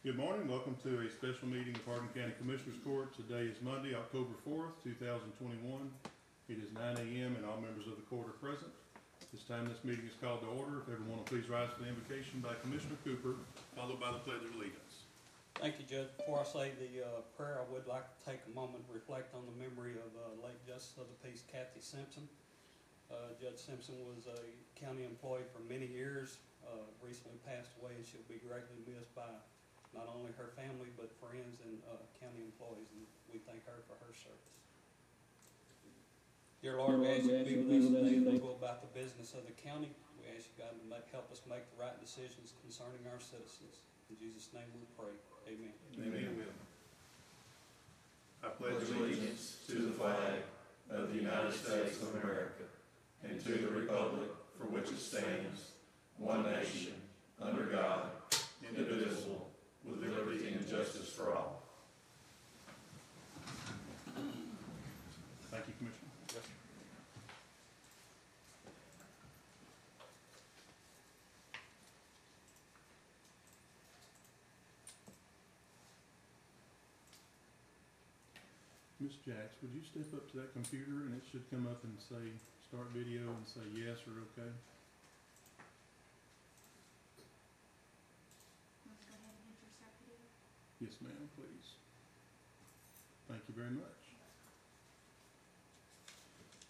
Good morning. Welcome to a special meeting of Hardin County Commissioners Court. Today is Monday, October 4th, 2021. It is 9 a.m. and all members of the court are present. This time this meeting is called to order. If everyone will please rise for the invocation by Commissioner Cooper, followed by the Pledge of Allegiance. Thank you, Judge. Before I say the prayer, I would like to take a moment to reflect on the memory of late Justice of the Peace Kathy Simpson. Judge Simpson was a county employee for many years, recently passed away, and she'll be greatly missed by not only her family, but friends and county employees, and we thank her for her service. Dear Lord, we ask you to be with us today and go about the business of the county. We ask you, God, to help us make the right decisions concerning our citizens. In Jesus' name we pray. Amen. Amen. I pledge allegiance to the flag of the United States of America and to the republic for which it stands, one nation, under God, indivisible, with liberty and justice for all. Thank you, Commissioner. Yes, sir. Ms. Jax, would you step up to that computer and it should come up and say start video and say yes or okay? Want to go ahead and hit your start video? Yes, ma'am, please. Thank you very much.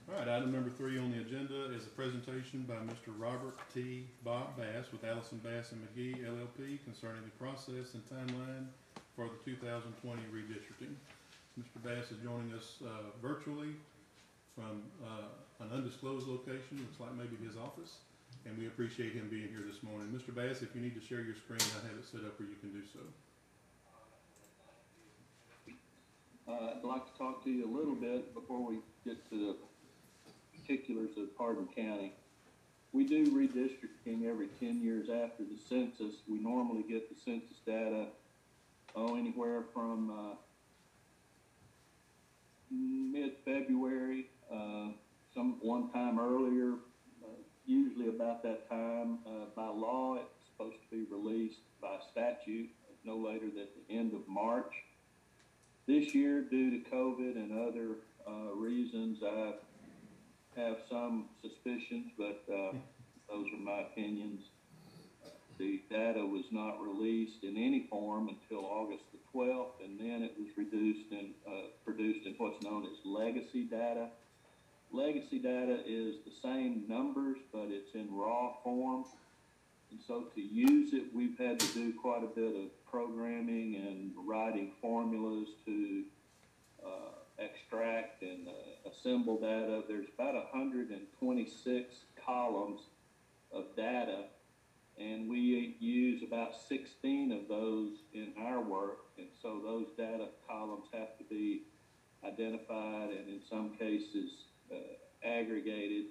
All right, item number 3 on the agenda is a presentation by Mr. Robert T. Bob Bass with Allison Bass and McGee, LLP, concerning the process and timeline for the 2020 redistricting. Mr. Bass is joining us virtually from an undisclosed location, looks like maybe his office, and we appreciate him being here this morning. Mr. Bass, if you need to share your screen, I have it set up where you can do so. I'd like to talk to you a little bit before we get to the particulars of Hardin County. We do redistricting every 10 years after the census. We normally get the census data anywhere from mid-February, one time earlier, usually about that time. By law, it's supposed to be released by statute no later than the end of March. This year, due to COVID and other reasons, I have some suspicions, but those are my opinions. The data was not released in any form until August the 12th, and then it was produced in what's known as legacy data. Legacy data is the same numbers, but it's in raw form. And so to use it, we've had to do quite a bit of programming and writing formulas to extract and assemble data. There's about 126 columns of data, and we use about 16 of those in our work, and so those data columns have to be identified and in some cases aggregated,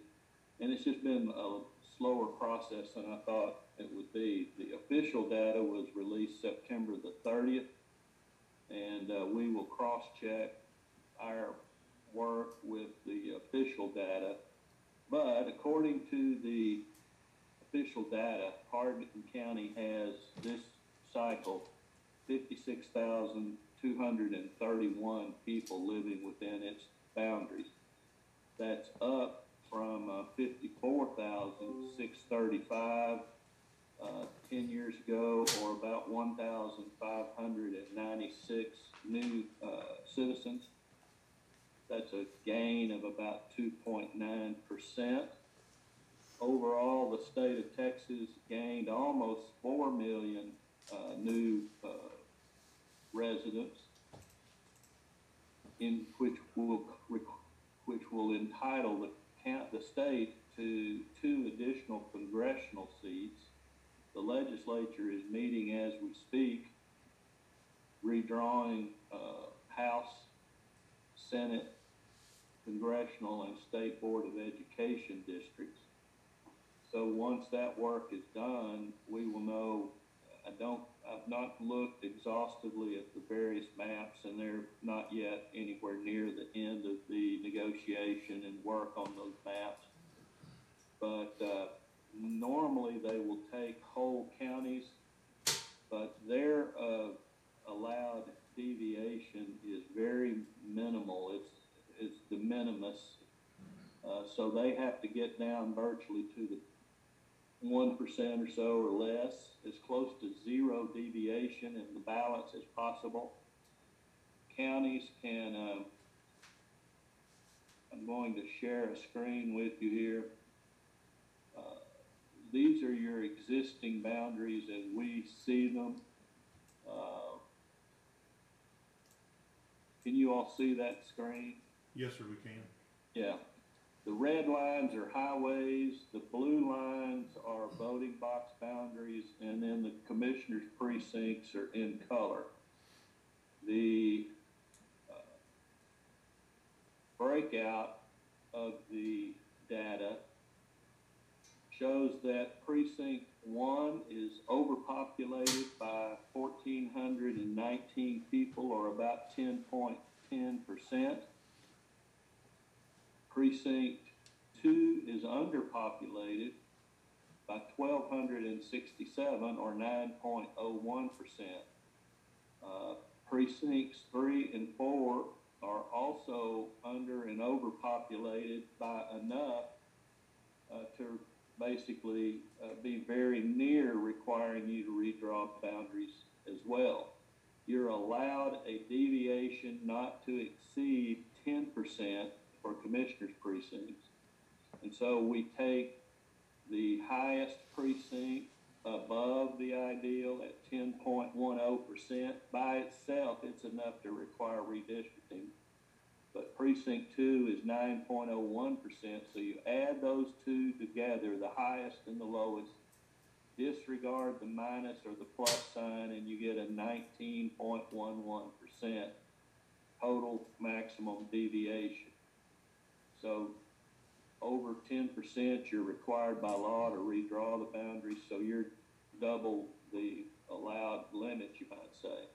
and it's just been a slower process than I thought it would be. The official data was released September the 30th, and we will cross-check our work with the official data, but according to the official data, Hardin County has this cycle 56,231 people living within its boundaries. That's up from 54,635 10 years ago, or about 1,596 new citizens. That's a gain of about 2.9%. Overall, the state of Texas gained almost 4 million new residents, in which will entitle the state to 2 additional congressional seats. The legislature is meeting as we speak, redrawing House, Senate, Congressional, and State Board of Education districts. So once that work is done, we will know. I've not looked exhaustively at the various maps, and they're not yet anywhere near the end of the negotiation and work on those maps. But normally they will take whole counties, but their they have to get down virtually to the 1% or so or less, as close to zero deviation in the balance as possible. Counties can, I'm going to share a screen with you here. These are your existing boundaries as we see them. Can you all see that screen? Yes, sir, we can. Yeah. The red lines are highways, the blue lines are voting box boundaries, and then the commissioner's precincts are in color. The breakout of the data shows that precinct 1 is overpopulated by 1,419 people, or about 10.10%. Precinct 2 is underpopulated by 1,267, or 9.01%. Precincts 3 and 4 are also under and overpopulated by enough to basically be very near requiring you to redraw boundaries as well. You're allowed a deviation not to exceed 10% for commissioners' precincts. And so we take the highest precinct above the ideal at 10.10%. By itself, it's enough to require redistricting. But precinct 2 is 9.01%. So you add those two together, the highest and the lowest, disregard the minus or the plus sign, and you get a 19.11% total maximum deviation. So over 10%, you're required by law to redraw the boundaries, so you're double the allowed limit, you might say.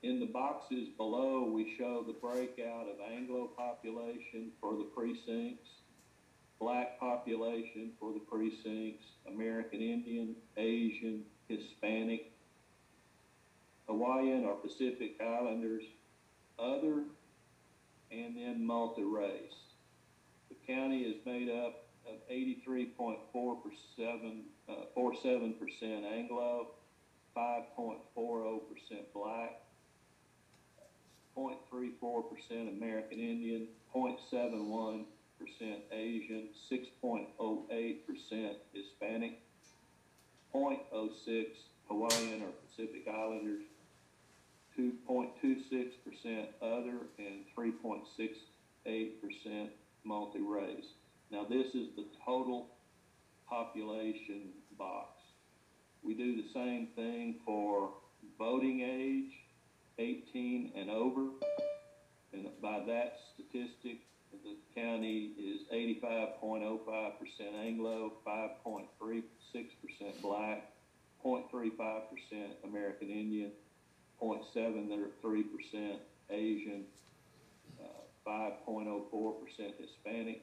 In the boxes below, we show the breakout of Anglo population for the precincts, Black population for the precincts, American Indian, Asian, Hispanic, Hawaiian or Pacific Islanders, other, and then multi-race. The county is made up of 83.47% Anglo, 5.40% Black, 0.34% American Indian, 0.71% Asian, 6.08% Hispanic, 0.06 Hawaiian or Pacific Islanders, 2.26% other, and 3.68% multi-race. Now this is the total population box. We do the same thing for voting age, 18 and over, and by that statistic, the county is 85.05% Anglo, 5.36% Black, 0.35% American Indian, 0.73% Asian, 5.04% Hispanic,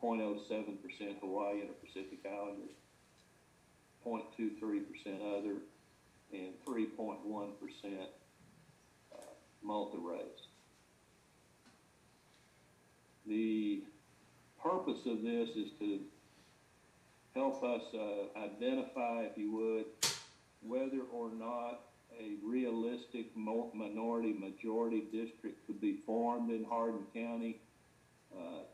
0.07% Hawaiian or Pacific Islanders, 0.23% other, and 3.1% multi-race. The purpose of this is to help us identify, if you would, whether or not a realistic minority majority district could be formed in Hardin County.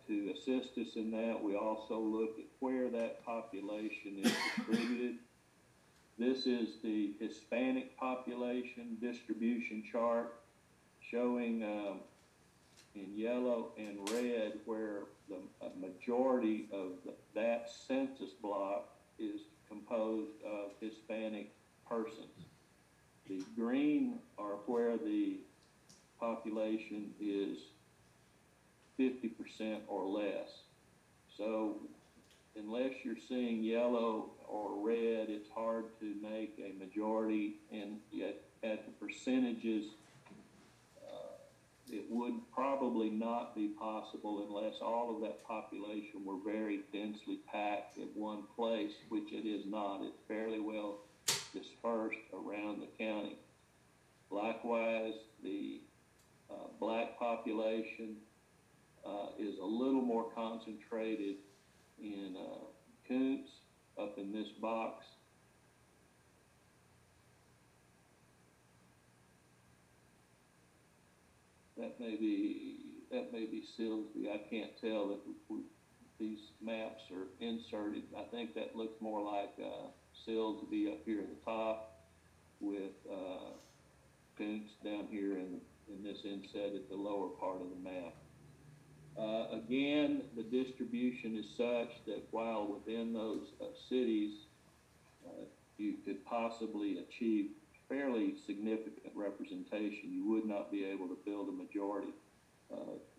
To assist us in that, we also look at where that population is distributed. This is the Hispanic population distribution chart showing in yellow and red where the majority of that census block is composed of Hispanic persons. The green are where the population is 50% or less. So unless you're seeing yellow or red, it's hard to make a majority, and yet at the percentages, it would probably not be possible unless all of that population were very densely packed in one place, which it is not. It's fairly well dispersed around the county. Likewise, the Black population is a little more concentrated in Koontz up in this box. That may be Silsby. I can't tell that these maps are inserted. I think that looks more like Silsby up here at the top with Koontz down here in this inset at the lower part of the map. Again, the distribution is such that while within those cities you could possibly achieve fairly significant representation, you would not be able to build a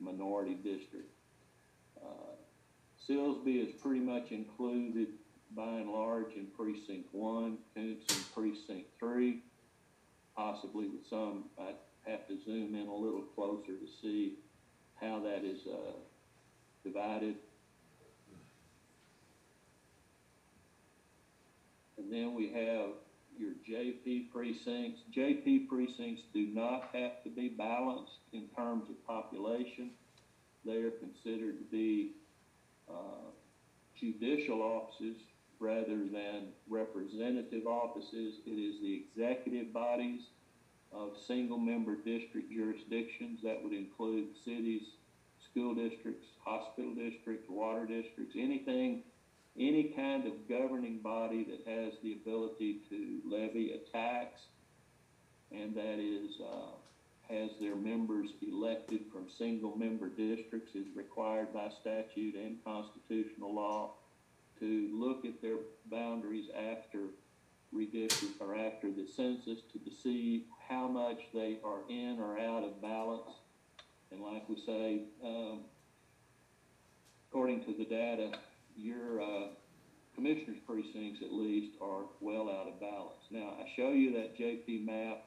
minority district. Silsby is pretty much included by and large in Precinct 1, Koontz in Precinct 3, possibly with some. I'd have to zoom in a little closer to see how that is divided. And then we have your JP precincts. JP precincts do not have to be balanced in terms of population. They are considered to be judicial offices rather than representative offices. It is the executive bodies of single-member district jurisdictions. That would include cities, school districts, hospital districts, water districts, any kind of governing body that has the ability to levy a tax and that is has their members elected from single-member districts is required by statute and constitutional law to look at their boundaries after redistrict or after the census to see how much they are in or out of balance. And like we say, according to the data, your commissioner's precincts at least are well out of balance. Now, I show you that JP map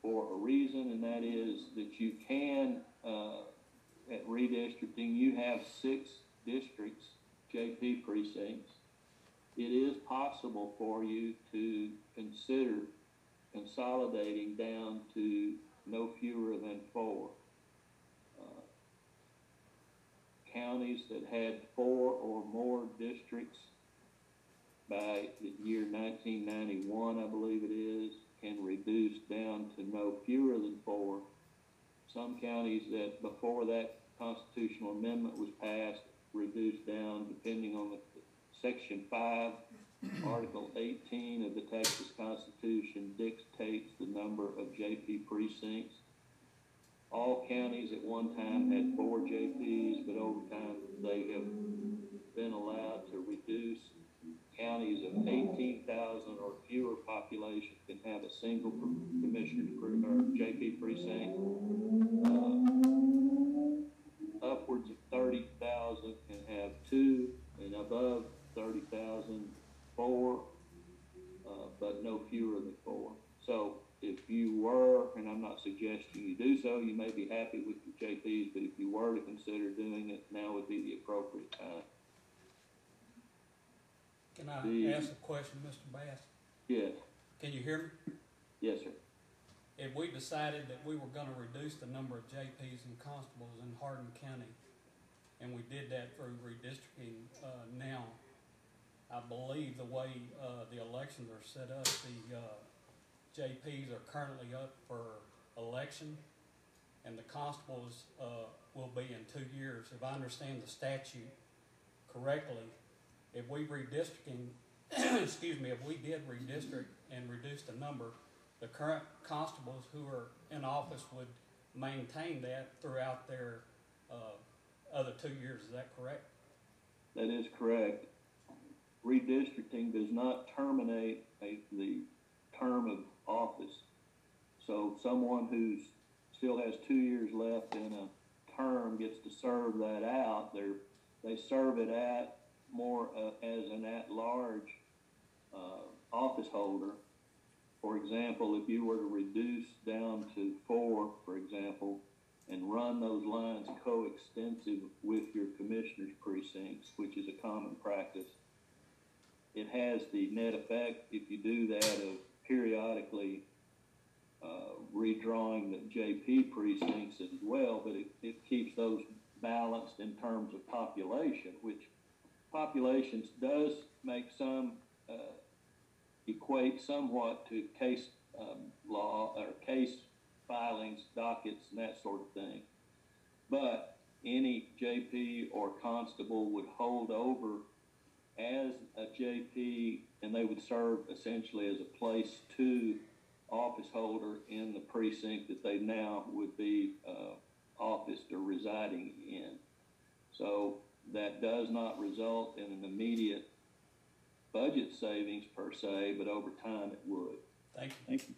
for a reason, and that is that you can, at redistricting, you have 6 districts, JP precincts. It is possible for you to consider consolidating down to no fewer than 4. Counties that had 4 or more districts by the year 1991, I believe it is, can reduce down to no fewer than 4. Some counties that before that constitutional amendment was passed reduced down, depending on the Section 5, Article 18 of the Texas Constitution dictates the number of JP precincts. All counties at one time had 4 JPs, but over time they have been allowed to reduce. Counties of 18,000 or fewer population can have a single commissioner's or JP precinct. Upwards of 30,000 can have 2, and above 30,000, 4, but no fewer than 4. So if you were, and I'm not suggesting you do so, you may be happy with your JPs, but if you were to consider doing it, now would be the appropriate time. Can I ask a question, Mr. Bass? Yes. Can you hear me? Yes, sir. If we decided that we were going to reduce the number of JPs and constables in Hardin County, and we did that through redistricting now, I believe the way the elections are set up, the JPs are currently up for election, and the constables will be in 2 years. If I understand the statute correctly, if we redistricting, excuse me, if we did redistrict and reduce the number, the current constables who are in office would maintain that throughout their other 2 years. Is that correct? That is correct. Redistricting does not terminate the term of office. So someone who still has 2 years left in a term gets to serve that out. They serve it at more as an at-large office holder. For example, if you were to reduce down to 4, for example, and run those lines coextensive with your commissioner's precincts, which is a common practice, it has the net effect, if you do that, of periodically redrawing the JP precincts as well, but it keeps those balanced in terms of population, which populations does make some equate somewhat to case law or case filings, dockets, and that sort of thing. But any JP or constable would hold over as a JP, and they would serve essentially as a place two office holder in the precinct that they now would be officed or residing in. So that does not result in an immediate budget savings per se, but over time it would. Thank you. Thank you.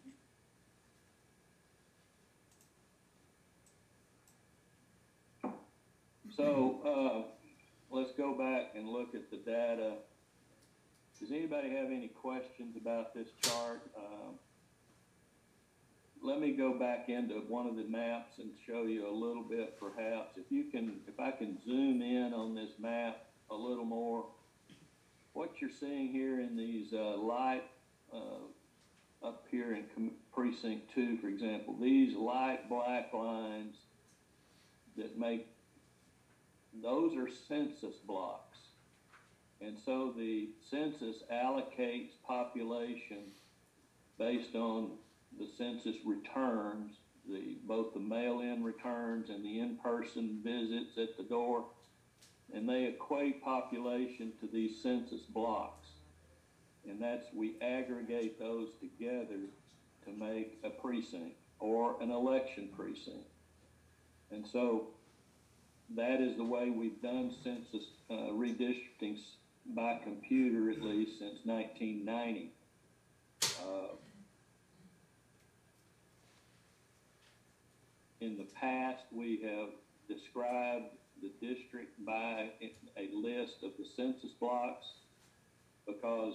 So let's go back and look at the data. Does anybody have any questions about this chart? Let me go back into one of the maps and show you a little bit, perhaps. If I can zoom in on this map a little more, what you're seeing here in these light, up here in precinct 2, for example, these light black lines that make, those are census blocks. And so the census allocates population based on the census returns, both the mail-in returns and the in-person visits at the door, and they equate population to these census blocks. And we aggregate those together to make a precinct or an election precinct. And so that is the way we've done census redistricting by computer, at least since 1990. In the past, we have described the district by a list of the census blocks because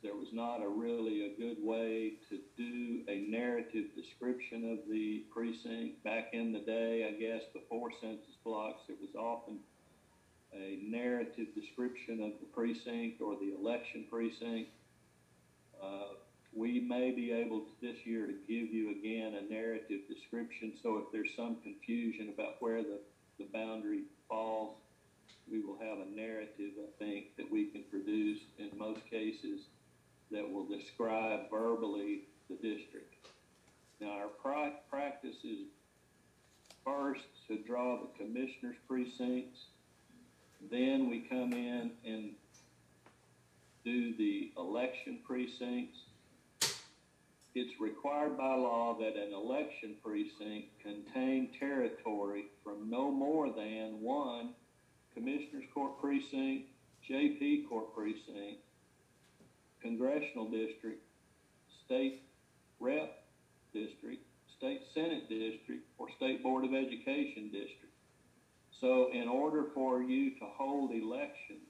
there was not really a good way to do a narrative description of the precinct. Back in the day, I guess, before census blocks, it was often a narrative description of the precinct or the election precinct. We may be able to this year to give you again a narrative description, so if there's some confusion about where the boundary falls, we will have a narrative, I think, that we can produce in most cases that will describe verbally the district. Now, our practice is first to draw the commissioner's precincts, then we come in and do the election precincts. It's required by law that an election precinct contain territory from no more than one Commissioner's Court precinct, JP Court precinct, Congressional district, State Rep district, State Senate district, or State Board of Education district. So in order for you to hold elections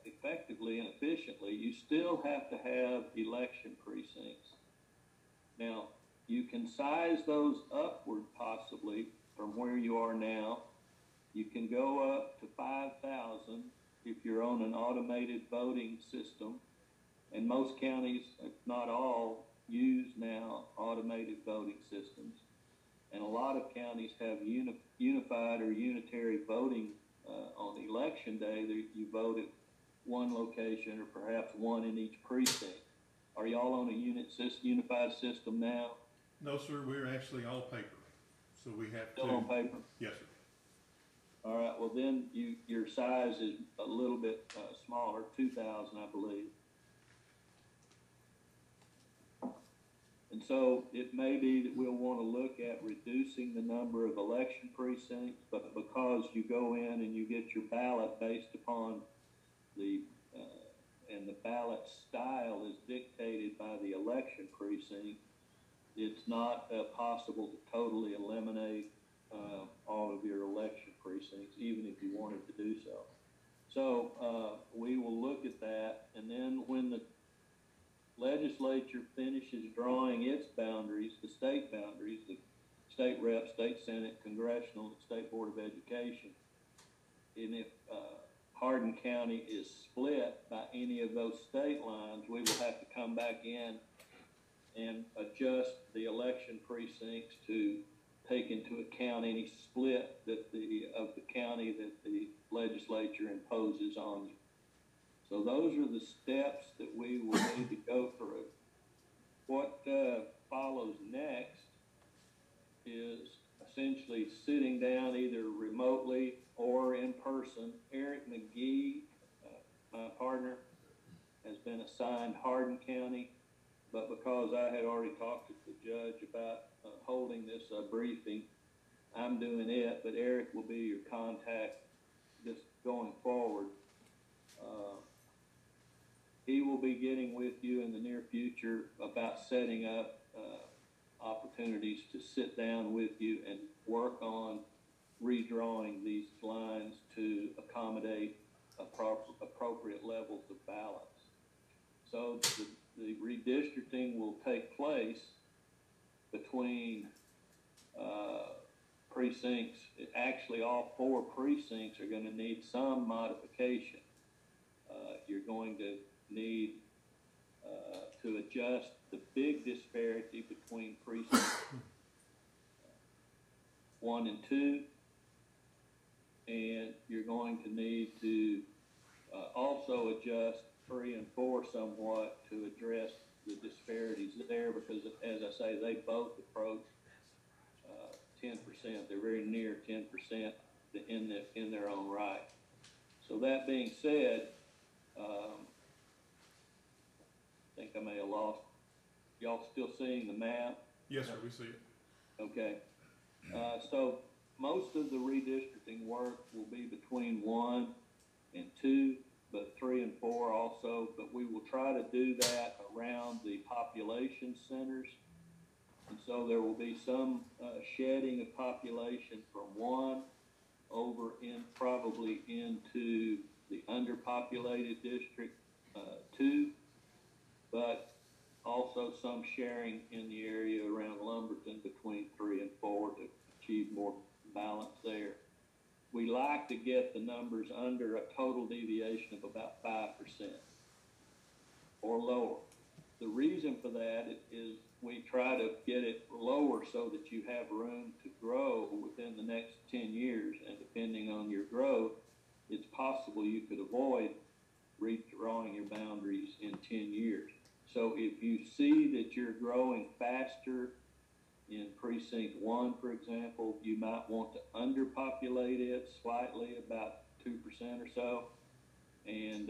effectively and efficiently, you still have to have election precincts. Now, you can size those upward possibly from where you are now. You can go up to 5,000 if you're on an automated voting system. And most counties, if not all, use now automated voting systems. And a lot of counties have unified or unitary voting on election day. You vote at one location or perhaps one in each precinct. Are y'all on a unified system now? No, sir, we're actually all paper. So we have Still on paper? Yes, sir. All right, well then your size is a little bit smaller, 2,000, I believe. And so it may be that we'll want to look at reducing the number of election precincts, but because you go in and you get your ballot based upon and the ballot style is dictated by the election precinct, it's not possible to totally eliminate all of your election precincts, even if you wanted to do so. So we will look at that, and then when the legislature finishes drawing its boundaries, the state boundaries, the state rep, state senate, congressional, state board of education, and if Hardin County is split by any of those state lines, we will have to come back in and adjust the election precincts to take into account any split that of the county that the legislature imposes on you. So those are the steps that we will need to go through. What follows next is essentially sitting down either remotely or in person. Eric McGee, my partner, has been assigned Hardin County, but because I had already talked to the judge about holding this briefing, I'm doing it, but Eric will be your contact just going forward. He will be getting with you in the near future about setting up opportunities to sit down with you and work on redrawing these lines to accommodate appropriate levels of balance. So the redistricting will take place between precincts. Actually, all 4 precincts are going to need some modification. You're going to need to adjust the big disparity between precincts 1 and 2, and you're going to need to also adjust 3 and 4 somewhat to address the disparities there, because as I say, they both approach 10%. They're very near 10% in their own right. So that being said, I think I may have lost. Y'all still seeing the map? Yes, sir, we see it. Okay. So most of the redistricting work will be between 1 and 2, but 3 and 4 also. But we will try to do that around the population centers. And so there will be some shedding of population from 1 over probably into the underpopulated district 2, but also some sharing in the area around Lumberton between 3 and 4 to achieve more balance there. We like to get the numbers under a total deviation of about 5% or lower. The reason for that is we try to get it lower so that you have room to grow within the next 10 years, and depending on your growth, it's possible you could avoid redrawing your boundaries in 10 years. So if you see that you're growing faster in precinct 1, for example, you might want to underpopulate it slightly, about 2% or so, and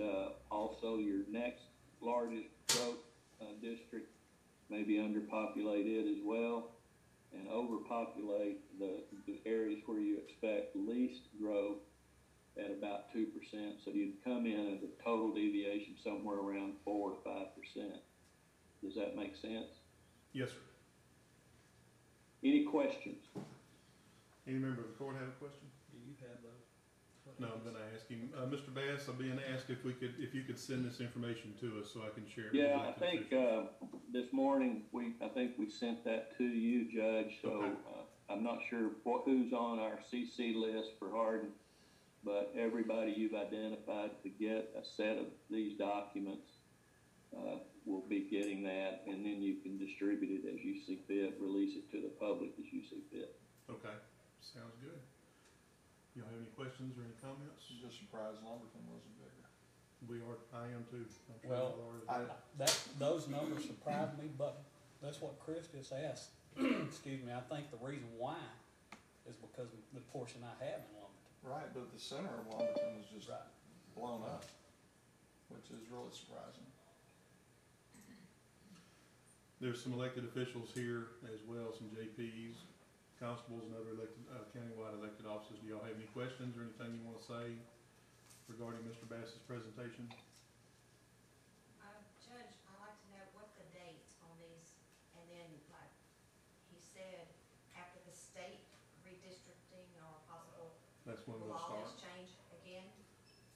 also your next largest growth district, maybe underpopulate it as well, and overpopulate the areas where you expect least growth at about 2%. So you'd come in at a total deviation somewhere around 4 to 5%. Does that make sense? Yes, sir. Any questions? Any member of the court have a question? Do you have those? No, I'm gonna ask him. Mr. Bass, I'm being asked if you could send this information to us so I can share it with Yeah, I elected think officials. this morning I think we sent that to you, Judge. So Okay. I'm not sure who's on our CC list for Hardin, but everybody you've identified to get a set of these documents will be getting that, and then you can distribute it as you see fit, release it to the public as you see fit. Okay, sounds good. Y'all have any questions or any comments? I'm just surprised Lumberton wasn't bigger. I am too. I'm sure Well, y'all are as well. those numbers surprised me, but that's what Chris just asked. Excuse me, I think the reason why is because of the portion I have in Lumberton. Right, but the center of Lumberton is just Right. blown up, which is really surprising. There's some elected officials here as well, some JPs, constables, and other elected, countywide elected officers. Do y'all have any questions or anything you want to say regarding Mr. Bass's presentation? Judge, I'd like to know what the date on these, and then, like he said, after the state redistricting or possible, That's when will we'll all start. this change again?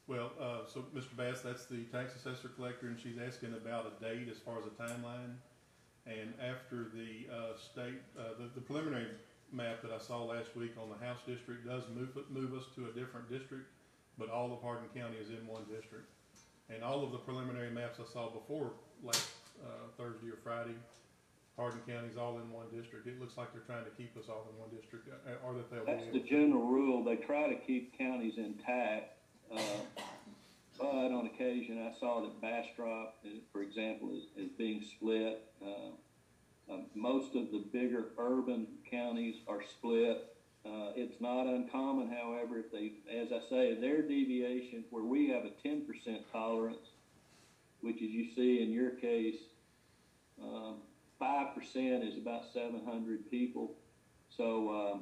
Well, so Mr. Bass, that's the tax assessor collector, and she's asking about a date as far as a timeline. And after the state, the preliminary map that I saw last week on the House district does move us to a different district, but all of Hardin County is in one district. And all of the preliminary maps I saw before last Thursday or Friday Hardin County's all in one district. It looks like they're trying to keep us all in one district, or that they'll be That's able the to. general rule. They try to keep counties intact. But on occasion, I saw that Bastrop, for example, is being split. Most of the bigger urban counties are split. It's not uncommon, however, if they, as I say, their deviation, where we have a 10% tolerance, which as you see in your case, 5% is about 700 people. So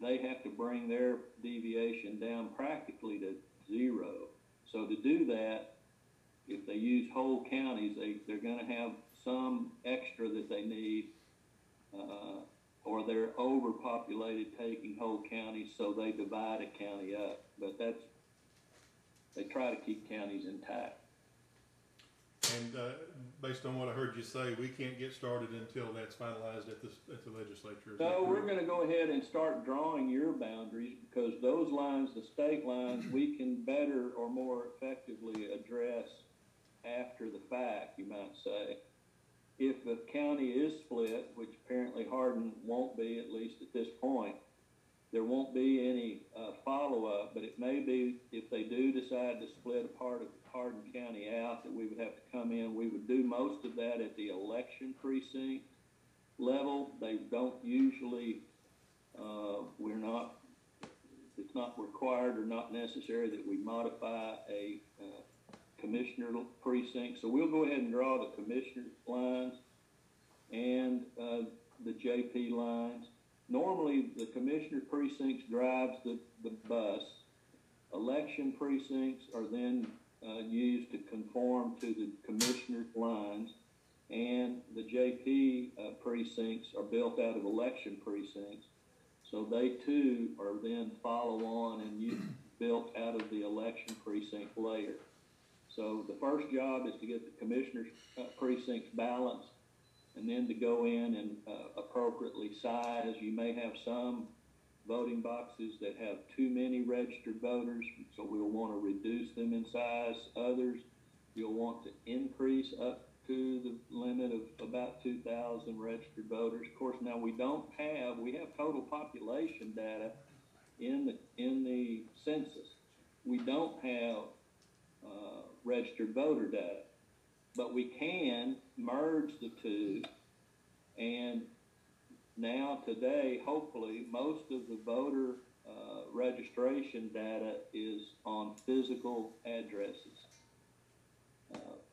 they have to bring their deviation down practically to 0. So to do that, if they use whole counties, they're going to have some extra that they need, or they're overpopulated taking whole counties, so they divide a county up. But they try to keep counties intact. And based on what I heard you say, we can't get started until that's finalized at the legislature. Is that So we're correct? going to go ahead and start drawing your boundaries, because those lines, the state lines, we can better or more effectively address after the fact, you might say. If the county is split, which apparently Hardin won't be, at least at this point, there won't be any follow-up, but it may be, if they do decide to split a part of Hardin County out, that we would have to come in. We would do most of that at the election precinct level. They don't usually, it's not required or not necessary that we modify a commissioner precinct. So we'll go ahead and draw the commissioner lines and the JP lines. Normally, the commissioner precincts drives the bus. Election precincts are then used to conform to the commissioner lines, and the JP precincts are built out of election precincts. So they too are then follow on and built out of the election precinct later. So the first job is to get the commissioner's precincts balanced, and then to go in and appropriately size. You may have some voting boxes that have too many registered voters, so we'll want to reduce them in size. Others, you'll want to increase up to the limit of about 2,000 registered voters. Of course, now we have total population data in the census. We don't have registered voter data, but we can merge the two. And now today, hopefully, most of the voter registration data is on physical addresses.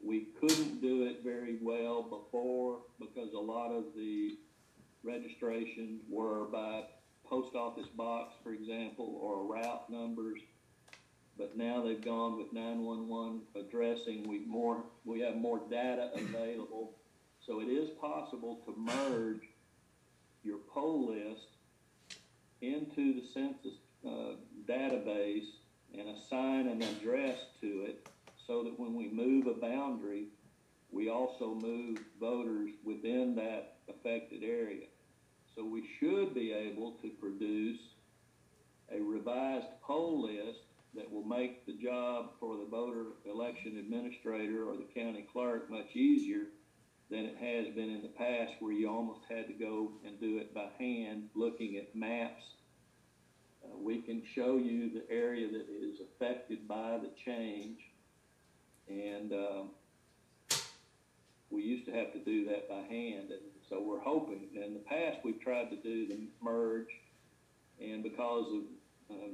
We couldn't do it very well before because a lot of the registrations were by post office box, for example, or route numbers. But now they've gone with 911 addressing. We have more data available. So it is possible to merge your poll list into the census database and assign an address to it, so that when we move a boundary, we also move voters within that affected area. So we should be able to produce a revised poll list that will make the job for the voter election administrator or the county clerk much easier than it has been in the past, where you almost had to go and do it by hand, looking at maps. We can show you the area that is affected by the change, and we used to have to do that by hand. And so we're hoping, in the past we've tried to do the merge, and because of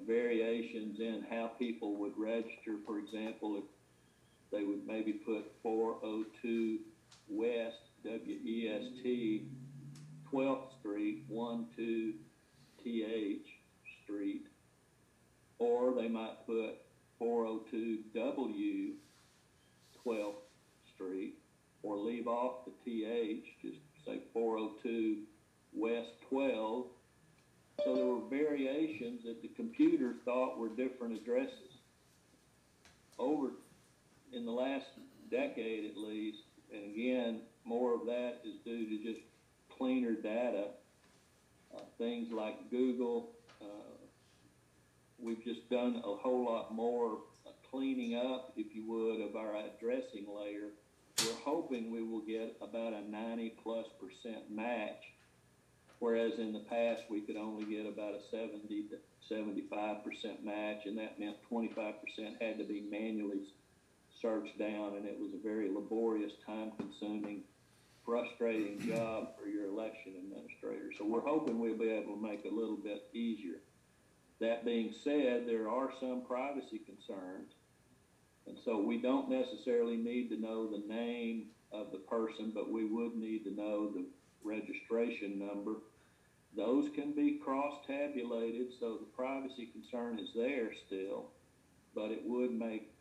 variations in how people would register, for example, if they would maybe put 402 West, W-E-S-T, 12th Street, 12 T-H Street, or they might put 402 W, 12th Street, or leave off the T-H, just say 402 West 12. So there were variations that the computer thought were different addresses. Over in the last decade at least, and again, more of that is due to just cleaner data. Things like Google, we've just done a whole lot more cleaning up, if you would, of our addressing layer. we're hoping we will get about a 90+% match, whereas in the past we could only get about a 70 to 75% match, and that meant 25% had to be manually searched down, and it was a very laborious, time-consuming, frustrating job for your election administrator. So we're hoping we'll be able to make it a little bit easier. That being said, there are some privacy concerns, and so we don't necessarily need to know the name of the person, but we would need to know the registration number. Those can be cross-tabulated, so the privacy concern is there still, but it would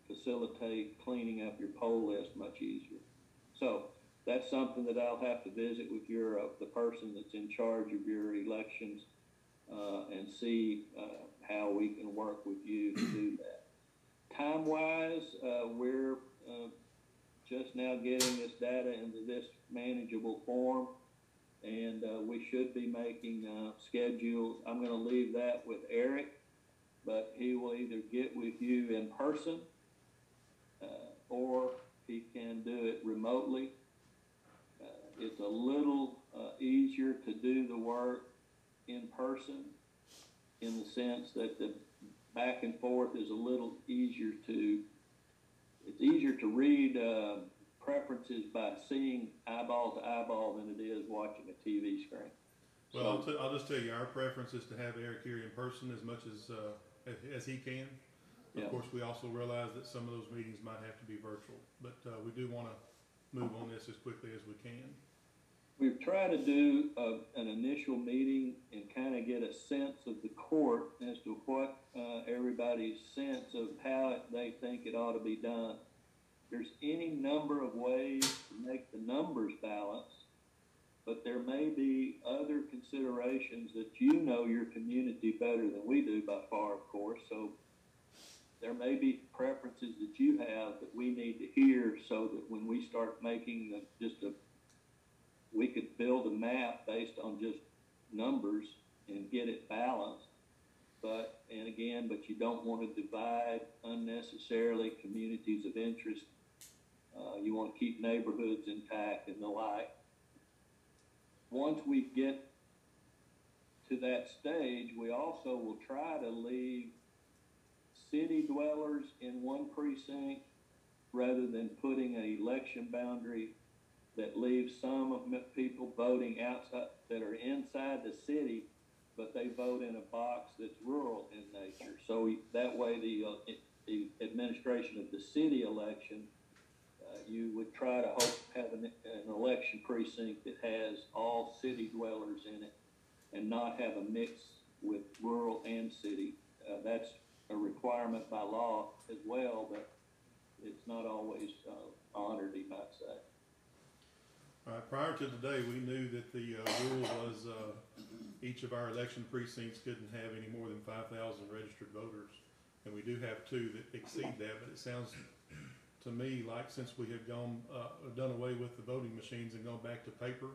facilitate cleaning up your poll list much easier. So that's something that I'll have to visit with the person that's in charge of your elections, and see how we can work with you to do that. Time-wise, we're just now getting this data into this manageable form, and we should be making schedules. I'm going to leave that with Eric, but he will either get with you in person or he can do it remotely. It's a little easier to do the work in person, in the sense that the back and forth is a little easier it's easier to read preferences by seeing eyeball to eyeball than it is watching a TV screen. Well, I'll just tell you, our preference is to have Eric here in person as much as he can. Yeah. Of course, we also realize that some of those meetings might have to be virtual, but we do want to move on this as quickly as we can. We've tried to do an initial meeting and kind of get a sense of the court as to what everybody's sense of how they think it ought to be done. There's any number of ways to make the numbers balance, but there may be other considerations that you know your community better than we do by far, of course. So there may be preferences that you have that we need to hear, so that when we start making we could build a map based on just numbers and get it balanced. But you don't want to divide unnecessarily communities of interest. You want to keep neighborhoods intact and the like. Once we get to that stage, we also will try to leave city dwellers in one precinct rather than putting an election boundary that leaves some of people voting outside, that are inside the city, but they vote in a box that's rural in nature. So that way the administration of the city election, you would try to have an election precinct that has all city dwellers in it and not have a mix with rural and city. That's a requirement by law as well, but it's not always honored, you might say. All right, prior to today, we knew that the rule was each of our election precincts couldn't have any more than 5,000 registered voters. And we do have two that exceed that, but it sounds to me like since we have done away with the voting machines and gone back to paper,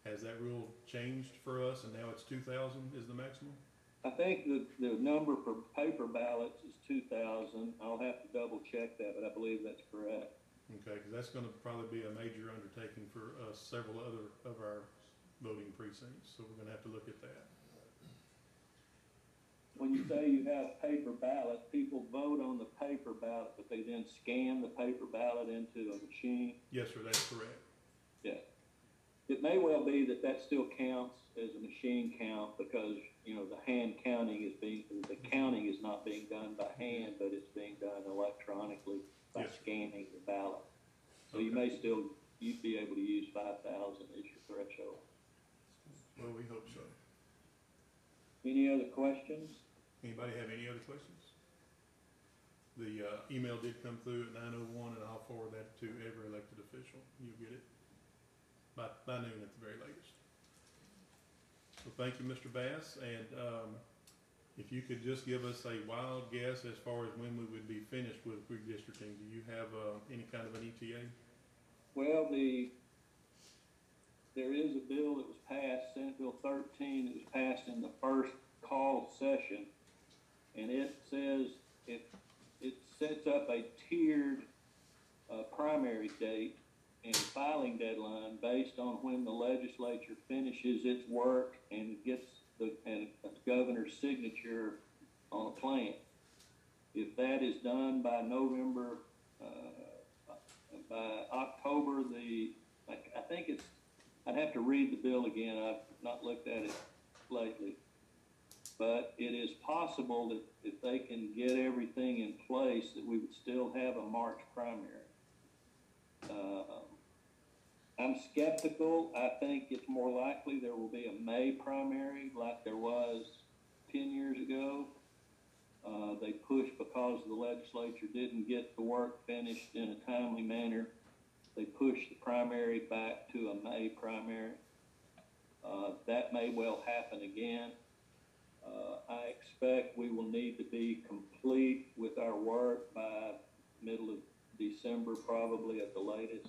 has that rule changed for us and now it's 2,000 is the maximum? I think the number for paper ballots is 2,000. I'll have to double check that, but I believe that's correct. Okay, because that's going to probably be a major undertaking for several other of our voting precincts, so we're going to have to look at that. When you say you have paper ballots, people vote on the paper ballot, but they then scan the paper ballot into a machine? Yes, sir, that's correct. Yeah. It may well be that still counts as a machine count because, the hand counting the counting is not being done by hand, but it's being done electronically by scanning the ballot. So you may you'd be able to use 5,000 as your threshold. Well, we hope so. Any other questions? Anybody have any other questions? The email did come through at 9:01, and I'll forward that to every elected official. You'll get it by noon at the very latest. So thank you, Mr. Bass, and if you could just give us a wild guess as far as when we would be finished with redistricting. Do you have any kind of an ETA? Well, there is a bill that was passed, Senate Bill 13, that was passed in the first call session, and it says it sets up a tiered primary date and filing deadline based on when the legislature finishes its work and gets the governor's signature on a plan. If that is done by November, by October, I think it's, I'd have to read the bill again. I've not looked at it lately. But it is possible that if they can get everything in place, that we would still have a March primary. I'm skeptical. I think it's more likely there will be a May primary like there was 10 years ago. They pushed because the legislature didn't get the work finished in a timely manner. They pushed the primary back to a May primary. That may well happen again. I expect we will need to be complete with our work by middle of December, probably at the latest.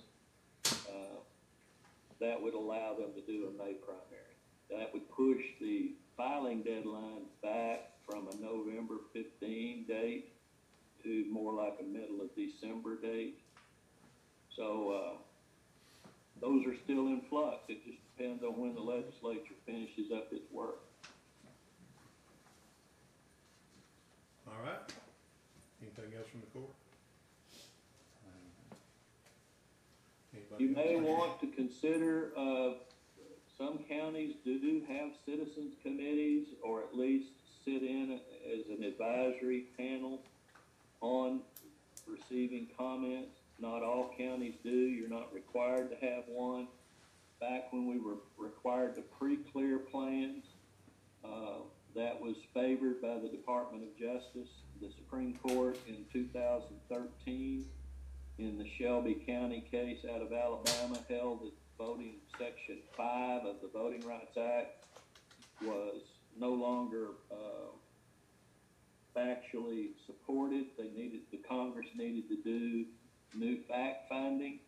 That would allow them to do a May primary. That would push the filing deadline back from a November 15 date to more like a middle of December date. So those are still in flux. It just depends on when the legislature finishes up its work. All right. Anything else from the court? Anybody You may else? want to consider, some counties do have citizens committees, or at least sit in as an advisory panel on receiving comments. Not all counties do. You're not required to have one. Back when we were required to pre-clear plans, that was favored by the Department of Justice. The Supreme Court in 2013 in the Shelby County case out of Alabama held that voting Section 5 of the Voting Rights Act was no longer factually supported. The Congress needed to do new fact finding.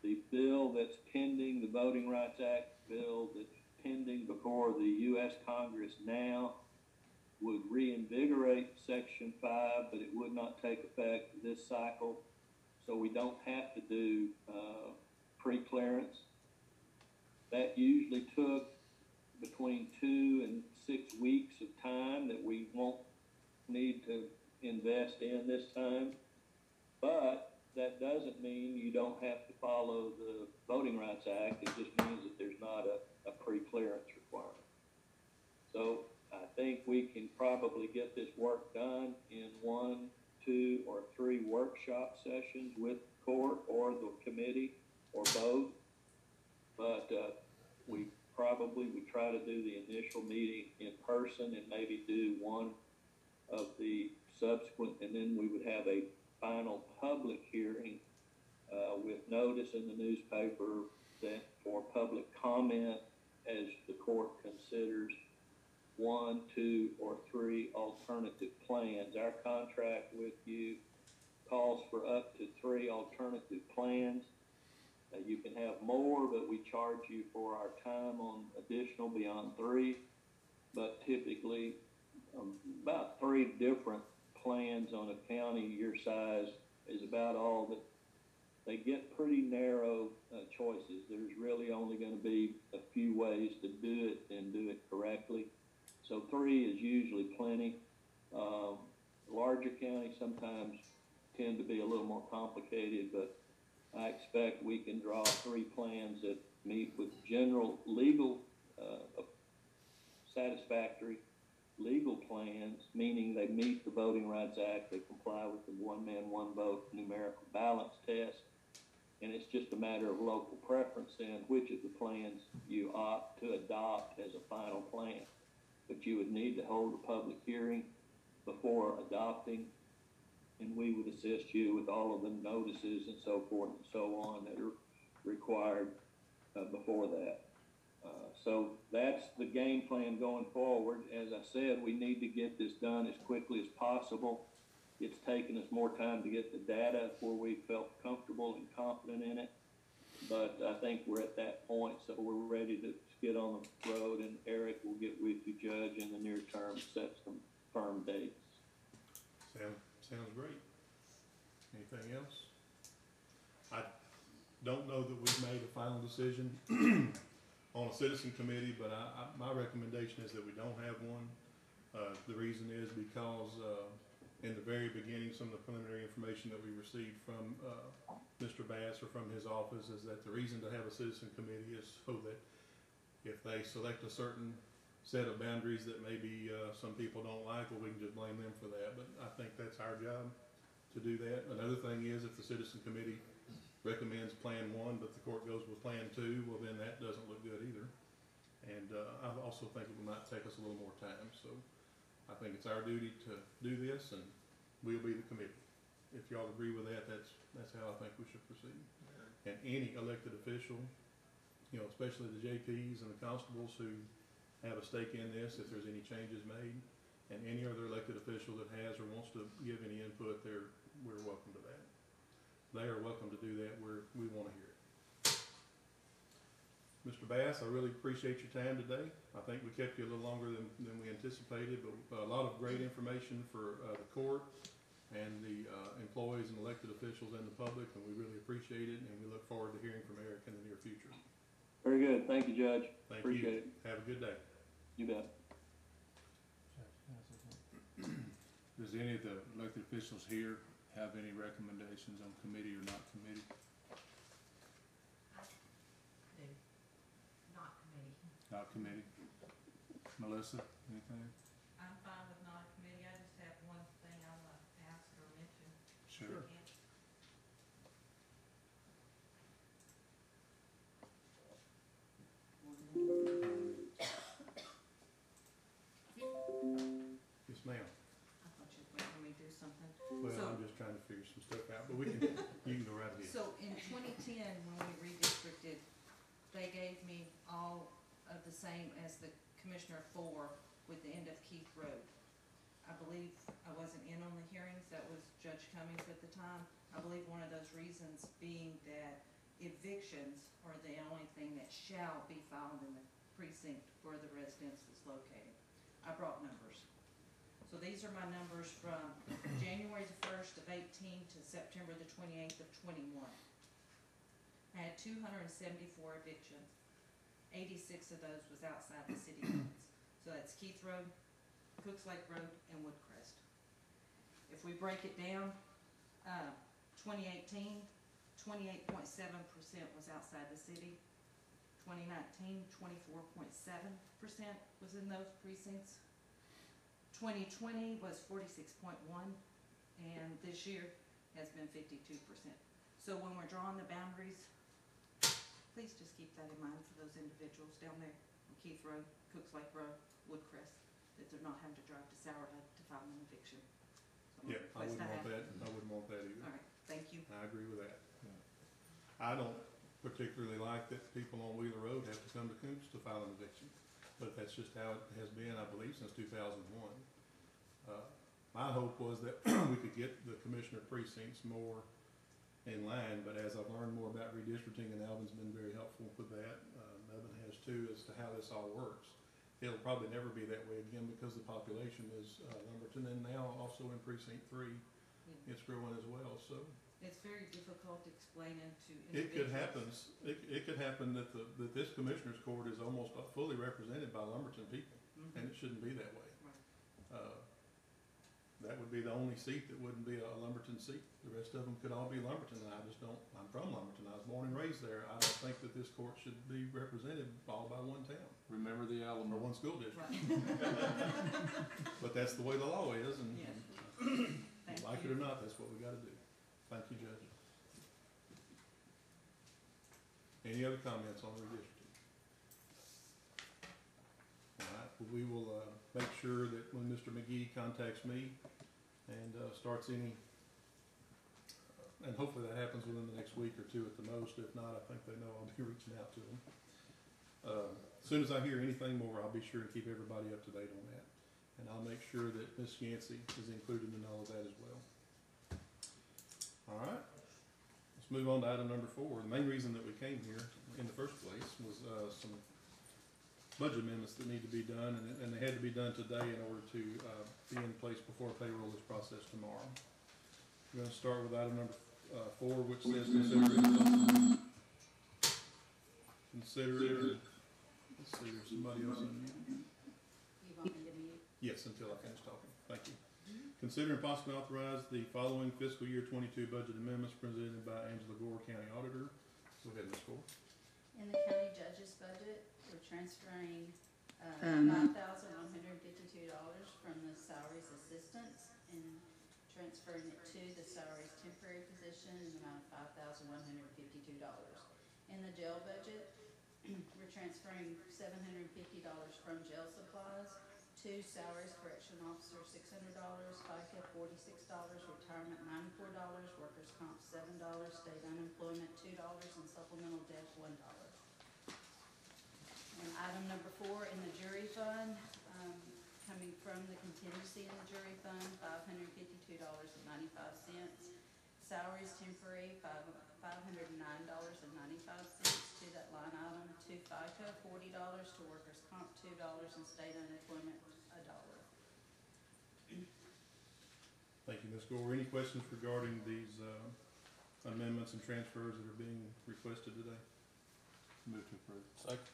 The bill that's pending, the Voting Rights Act bill that's pending before the U.S. Congress now, would reinvigorate Section 5, but it would not take effect this cycle. So we don't have to do pre-clearance. That usually took between 2 and 6 weeks of time that we won't need to invest in this time. But that doesn't mean you don't have to follow the Voting Rights Act. It just means that there's not a pre-clearance requirement. So I think we can probably get this work done in 1, 2, or 3 workshop sessions with the court or the committee or both. But we try to do the initial meeting in person and maybe do one of the subsequent, and then we would have a final public hearing with notice in the newspaper that for public comment as the court considers 1, 2, or 3 alternative plans. Our contract with you calls for up to 3 alternative plans. You can have more, but we charge you for our time on additional beyond 3. But typically, about 3 different plans on a county your size is about all that. They get pretty narrow choices. There's really only going to be a few ways to do it and do it correctly. So 3 is usually plenty. Larger counties sometimes tend to be a little more complicated, but I expect we can draw 3 plans that meet with general legal, satisfactory legal plans, meaning they meet the Voting Rights Act, they comply with the one man, one vote numerical balance test, and it's just a matter of local preference then which of the plans you opt to adopt as a final plan. But you would need to hold a public hearing before adopting, and we would assist you with all of the notices and so forth and so on that are required before that. So that's the game plan going forward. As I said, we need to get this done as quickly as possible. It's taken us more time to get the data where we felt comfortable and confident in it. But I think we're at that point, so we're ready to get on the road, and Eric will get with you, Judge, in the near term, set some firm dates. Sounds great. Anything else? don't know that we've made a final decision on a citizen committee, but my recommendation is that we don't have one. The reason is because, in the very beginning, some of the preliminary information that we received from, Mr. Bass or from his office is that the reason to have a citizen committee is so that if they select a certain set of boundaries that maybe, some people don't like, well, we can just blame them for that, but I think that's our job to do that. Another thing is if the citizen committee recommends Plan 1, but the court goes with Plan 2, well, then that doesn't look good either. And I also think it might take us a little more time, so I think it's our duty to do this, and we'll be the committee. If y'all agree with that, that's how I think we should proceed. And any elected official, you know, especially the JPs and the constables who have a stake in this, if there's any changes made, and any other elected official that has or wants to give any input, we're welcome to that. They are welcome to do that where we want to hear it. Mr. Bass, I really appreciate your time today. I think we kept you a little longer than we anticipated, but a lot of great information for the court and the employees and elected officials and the public, and we really appreciate it, and we look forward to hearing from Eric in the near future. Very good. Thank you, Judge. Thank Appreciate you. it. Have a good day. You bet. Does any of the elected officials here have any recommendations on committee or not committee? Do, not committee. Not committee. Melissa, anything? I'm fine with not a committee, I just have one thing I want to ask or mention. Sure. Yes, ma'am. I thought you'd wait for me to do something. Well, So- I'm just trying to figure some stuff out, but you can go right ahead. So in 2010, when we redistricted, they gave me all of the same as the Commissioner 4 with the end of Keith Road. I believe I wasn't in on the hearings, that was Judge Cummings at the time. I believe one of those reasons being that evictions are the only thing that shall be filed in the precinct where the residence is located. I brought numbers. So these are my numbers from January the 1st of 18 to September the 28th of 21. I had 274 evictions. 86 of those was outside the city limits. So that's Keith Road, Cooks Lake Road, and Woodcrest. If we break it down, 2018, 28.7% was outside the city. 2019, 24.7% was in those precincts. 2020 was 46.1, and this year has been 52%. So when we're drawing the boundaries, please just keep that in mind for those individuals down there on Keith Road, Cooks Lake Road, Woodcrest, that they're not having to drive to Sourhead to file an eviction. So Yeah, I wouldn't want that, I wouldn't want that either. All right, thank you. I agree with that. I don't particularly like that people on Wheeler Road have to come to Coops to file an eviction, but that's just how it has been, I believe, since 2001. My hope was that we could get the commissioner precincts more in line, but as I've learned more about redistricting, and Alvin's been very helpful with that, Nubbin has too, as to how this all works. It'll probably never be that way again because the population is Lumberton, and now also in precinct 3, it's growing as well, so. It's very difficult explaining to It could individuals. happen, it could happen that that this commissioner's court is almost fully represented by Lumberton people, Mhm. and it shouldn't be that way. Right. That would be the only seat that wouldn't be a Lumberton seat. The rest of them could all be Lumberton, and I just don't, I'm from Lumberton, I was born and raised there. I don't think that this court should be represented all by one town, Remember the or Alamo. one school district. Right. But that's the way the law is, and Yes. Thank like it you. or not, that's what we gotta do. Thank you, Judge. Any other comments on redistricting? All right, well, we will, make sure that when Mr. McGee contacts me and, starts any, and hopefully that happens within the next week or two at the most. If not, I think they know I'll be reaching out to them. As soon as I hear anything more, I'll be sure to keep everybody up to date on that. And I'll make sure that Ms. Yancey is included in all of that as well. All right, let's move on to item number 4. The main reason that we came here in the first place was some budget amendments that need to be done, and they had to be done today in order to be in place before payroll is processed tomorrow. We're going to start with item number 4, which says consideration. consider, let's see, there's somebody else in here. You want me to mute? Yes, until I finish talking. Thank you. Consider and possibly authorize the following fiscal year 22 budget amendments presented by Angela Gore, County Auditor. Go ahead, Ms. Gore. In the county judge's budget, we're transferring, $5,152 from the salaries assistance and transferring it to the salaries temporary position in the amount of $5,152. In the jail budget, we're transferring $750 from jail supplies to salaries correction officer $600, FICA $46, retirement $94, workers' comp $7, state unemployment $2, and supplemental death $1. And item number 4 in the jury fund, coming from the contingency in the jury fund, $552.95. Salaries temporary, $509.95 to that line item. To FICA, $40, to workers' comp $2, and state unemployment $1. Thank you, Ms. Gore. Any questions regarding these amendments and transfers that are being requested today? Move to approve. Second.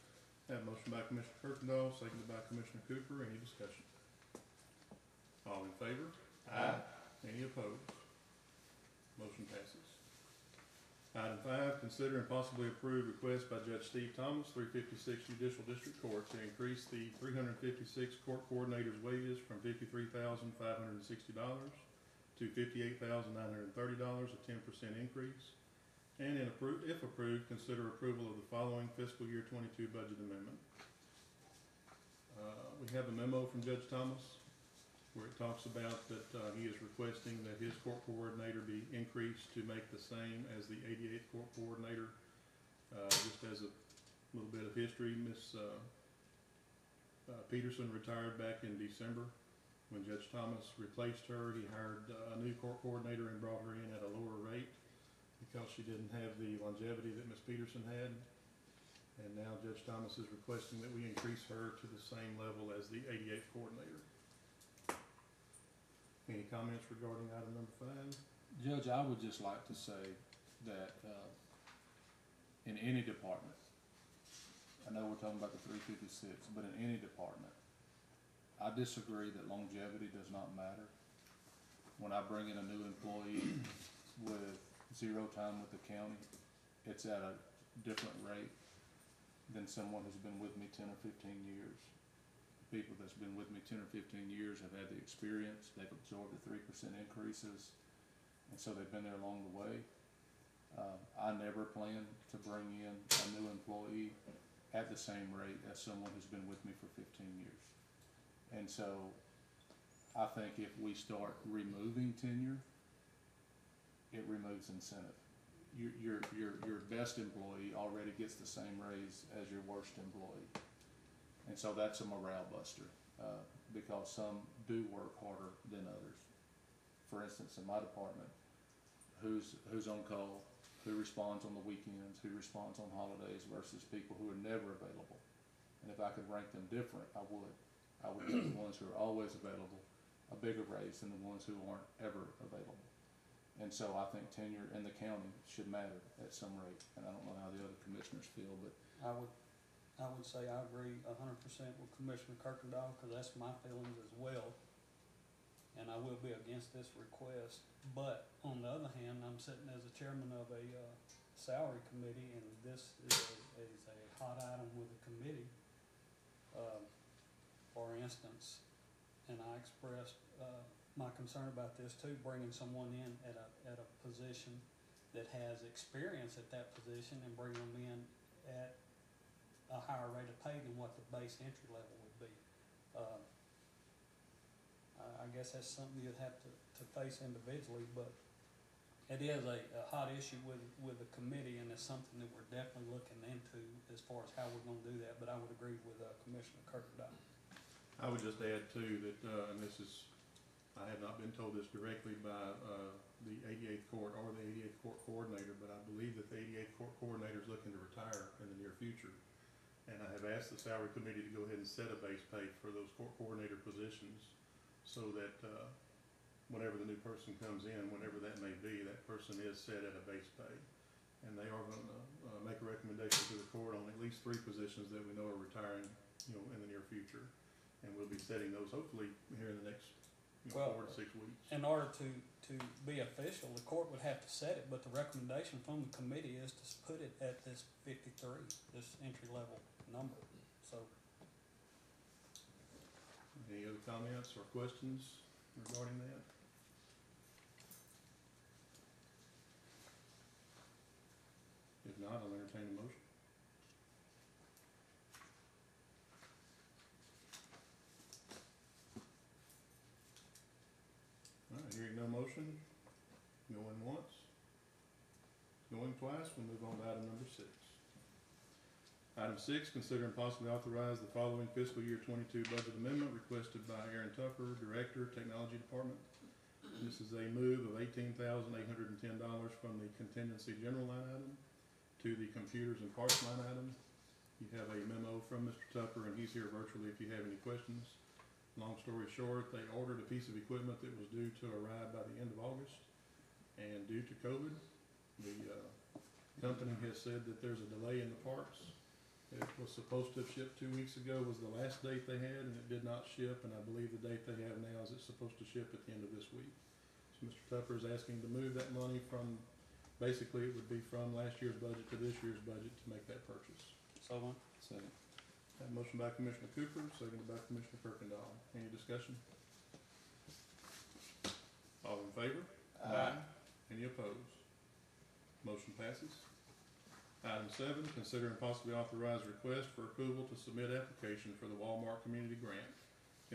Have a motion by Commissioner Kirkendall, seconded by Commissioner Cooper. Any discussion? All in favor? Aye. Any opposed? Motion passes. Item 5, consider and possibly approve request by Judge Steve Thomas, 356 Judicial District Court, to increase the 356 court coordinators' wages from $53,560 to $58,930, a 10% increase. And if approved, consider approval of the following fiscal year 22 budget amendment. We have a memo from Judge Thomas where it talks about that he is requesting that his court coordinator be increased to make the same as the 88th court coordinator. Just as a little bit of history, Ms. Peterson retired back in December. When Judge Thomas replaced her, he hired a new court coordinator and brought her in at a lower rate because she didn't have the longevity that Ms. Peterson had. And now Judge Thomas is requesting that we increase her to the same level as the 88th coordinator. Any comments regarding item number 5? Judge, I would just like to say that in any department, I know we're talking about the 356, but in any department, I disagree that longevity does not matter. When I bring in a new employee with 0 time with the county, it's at a different rate than someone who's been with me 10 or 15 years. People that's been with me 10 or 15 years have had the experience, they've absorbed the 3% increases, and so they've been there along the way. I never plan to bring in a new employee at the same rate as someone who's been with me for 15 years. And so I think if we start removing tenure, it removes incentive. Your best employee already gets the same raise as your worst employee. And so that's a morale buster, because some do work harder than others. For instance, in my department, who's on call, who responds on the weekends, who responds on holidays versus people who are never available. And if I could rank them different, I would. I would give the ones who are always available a bigger raise than the ones who aren't ever available. And so I think tenure in the county should matter at some rate. And I don't know how the other commissioners feel, but I would say I agree 100% with Commissioner Kirkendall, because that's my feelings as well. And I will be against this request. But on the other hand, I'm sitting as a chairman of a salary committee, and this is a hot item with the committee. For instance, and I expressed my concern about this too, bringing someone in at a position that has experience at that position and bringing them in at a higher rate of pay than what the base entry level would be. I guess that's something you'd have to face individually, but it is a hot issue with the committee, and it's something that we're definitely looking into as far as how we're gonna do that, but I would agree with Commissioner Kirkendall. I would just add too that, and this is, I have not been told this directly by the 88th court or the 88th court coordinator, but I believe that the 88th court coordinator is looking to retire in the near future. And I have asked the salary committee to go ahead and set a base pay for those court coordinator positions so that whenever the new person comes in, whenever that may be, that person is set at a base pay. And they are going to make a recommendation to the court on at least 3 positions that we know are retiring, you know, in the near future. And we'll be setting those hopefully here in the next, you know, Well, 4 to 6 weeks. In order to be official, the court would have to set it, but the recommendation from the committee is to put it at this 53, this entry-level number, so. Any other comments or questions regarding that? If not, I'll entertain a motion. All right, hearing no motion, going once, going twice, we'll move on to item number 6. Item 6, consider and possibly authorize the following fiscal year 22 budget amendment requested by Aaron Tucker, Director, Technology Department. This is a move of $18,810 from the contingency general line item to the computers and parts line item. You have a memo from Mr. Tucker, and he's here virtually if you have any questions. Long story short, they ordered a piece of equipment that was due to arrive by the end of August, and due to COVID, the company has said that there's a delay in the parts. It was supposed to have shipped 2 weeks ago, was the last date they had, and it did not ship, and I believe the date they have now is it's supposed to ship at the end of this week. So Mr. Tucker is asking to move that money from, basically it would be from last year's budget to this year's budget to make that purchase. So on. Second. That motion by Commissioner Cooper, seconded by Commissioner Kirkendall. Any discussion? All in favor? Aye. Any opposed? Motion passes. Item 7, consider and possibly authorize request for approval to submit application for the Walmart Community Grant.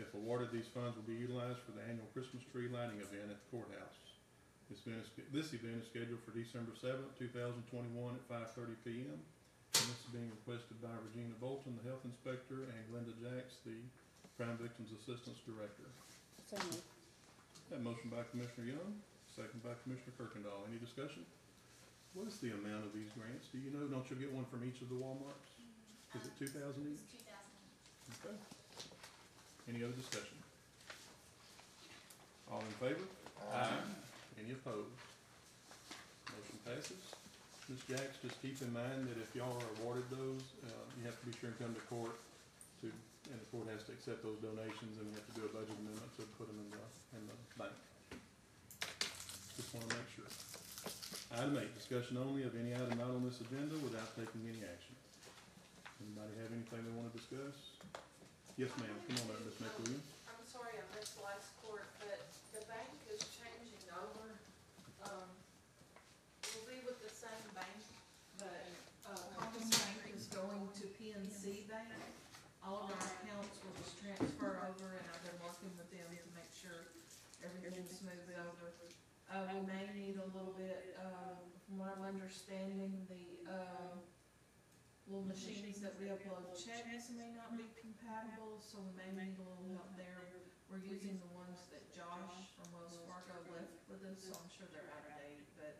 If awarded, these funds will be utilized for the annual Christmas tree lighting event at the courthouse. This event is scheduled for December 7th, 2021 at 5:30 p.m. And this is being requested by Regina Bolton, the Health Inspector, and Glenda Jacks, the Crime Victims Assistance Director. So moved. That motion by Commissioner Young, second by Commissioner Kirkendall. Any discussion? What is the amount of these grants? Do you know? Don't you get one from each of the Walmarts? Is it 2,000 each? It's 2,000. Okay. Any other discussion? All in favor? Aye. Any opposed? Motion passes. Ms. Jacks, just keep in mind that if y'all are awarded those, you have to be sure and come to court and the court has to accept those donations, and we have to do a budget amendment to put them in the bank. Just wanna make sure. Item 8, discussion only of any item not on this agenda without taking any action. Anybody have anything they wanna discuss? Yes, ma'am. Come on up, Ms. McWilliams. I'm sorry I missed last court, but the bank is changing over. We'll be with the same bank, but, Hardin Bank is going to PNC Bank. All of our accounts will just transfer over, and I've been working with them to make sure everything's smooth over. We may need a little bit, from what I'm understanding, the, little machines that we upload checks may not be compatible, so we may need a little help there. We're using the ones that Josh from Wells Fargo left with us, so I'm sure they're out of date, but,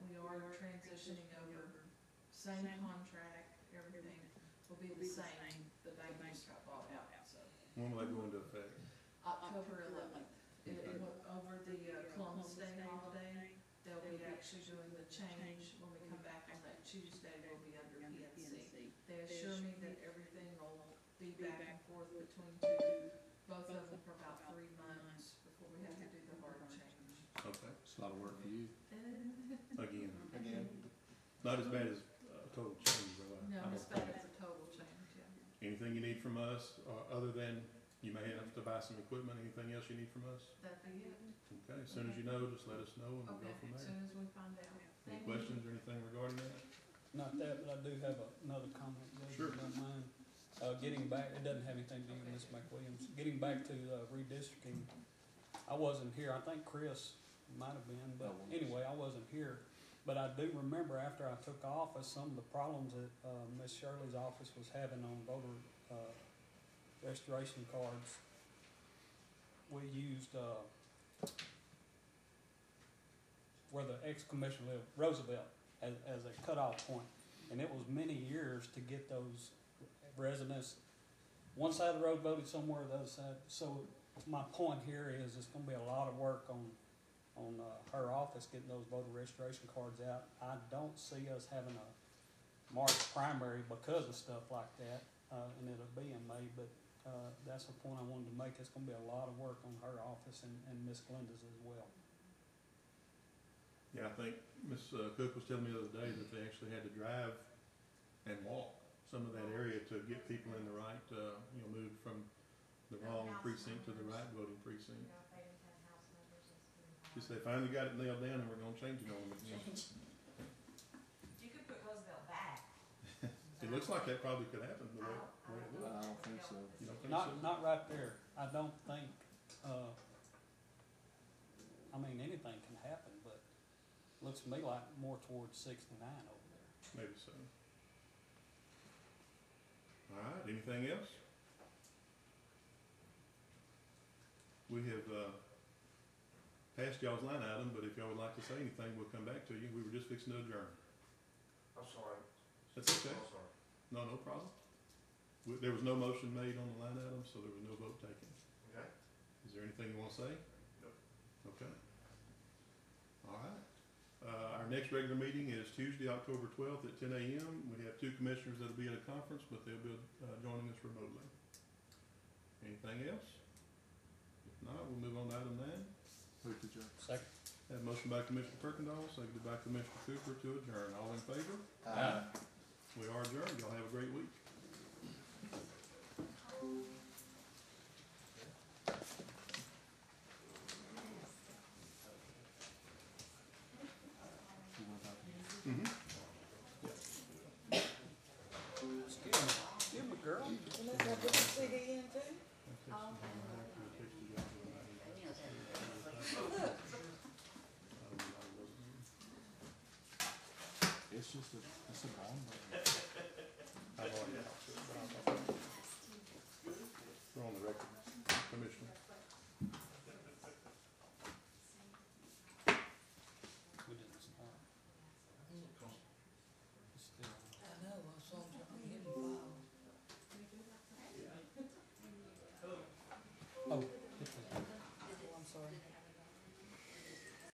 we are transitioning over, same contract, everything will be the same, the bank just got bought out, so. When will that go into effect? October 11th, over the Columbus Day holiday, they'll be actually doing the change. When we come back on that Tuesday, we'll be under PNC. They assure me that everything will be back and forth between both of them for about 3 months before we have to do the hard change. Okay. It's a lot of work for you. Again. Not as bad as total change, though. No, I it's don't bad think. as a total change, yeah. Anything you need from us, other than you may have to buy some equipment, anything else you need from us? That'd be it. Okay, as soon as you know, just let us know and we'll Okay, go from as there. soon as we find out. Any Thank you. questions or anything regarding that? Not that, but I do have another comment, Judge, if Sure. you don't mind. Getting back, it doesn't have anything to do with Ms. McWilliams. Getting back to redistricting, I wasn't here. I think Chris might have been, but anyway, I wasn't here. But I do remember after I took office, some of the problems that Ms. Shirley's office was having on voter restoration cards. We used where the ex-commissioner lived, Roosevelt, as a cutoff point. And it was many years to get those residents, one side of the road voted somewhere, the other side. So my point here is it's gonna be a lot of work on her office getting those voter registration cards out. I don't see us having March primary because of stuff like that, and it'll be in May, but, that's the point I wanted to make. It's gonna be a lot of work on her office and Miss Glenda's as well. Yeah, I think Ms. Cook was telling me the other day that they actually had to drive and walk some of that area to get people in the right, moved from the wrong precinct to the right voting precinct. You know, if they didn't have house numbers, it's pretty hard. Just they finally got it nailed down and we're gonna change it on them again. You could put Roosevelt back. It looks like that probably could happen the way it I looks. don't think so. You don't think so? Not right there. I don't think, I mean, anything can happen, but looks to me like more towards 69 over there. Maybe so. All right, anything else? We have, passed y'all's line item, but if y'all would like to say anything, we'll come back to you. We were just fixing to adjourn. I'm sorry. That's okay. I'm sorry. No problem. There was no motion made on the line item, so there was no vote taken. Okay. Is there anything you wanna say? Nope. Okay. All right. Our next regular meeting is Tuesday, October 12th at 10 a.m. We have 2 commissioners that'll be at a conference, but they'll be joining us remotely. Anything else? If not, we'll move on to item 9. Move to adjourn. Second. Have a motion by Commissioner Perkindall, seconded by Commissioner Cooper to adjourn. All in favor? We are adjourned. Y'all have a great week. Mm-hmm. Excuse me, girl. It's just it's a bond. I've already talked to it, but I'll talk to it. We're on the record, Commissioner. We didn't start. It's still. I know, I saw him hidden file. Oh,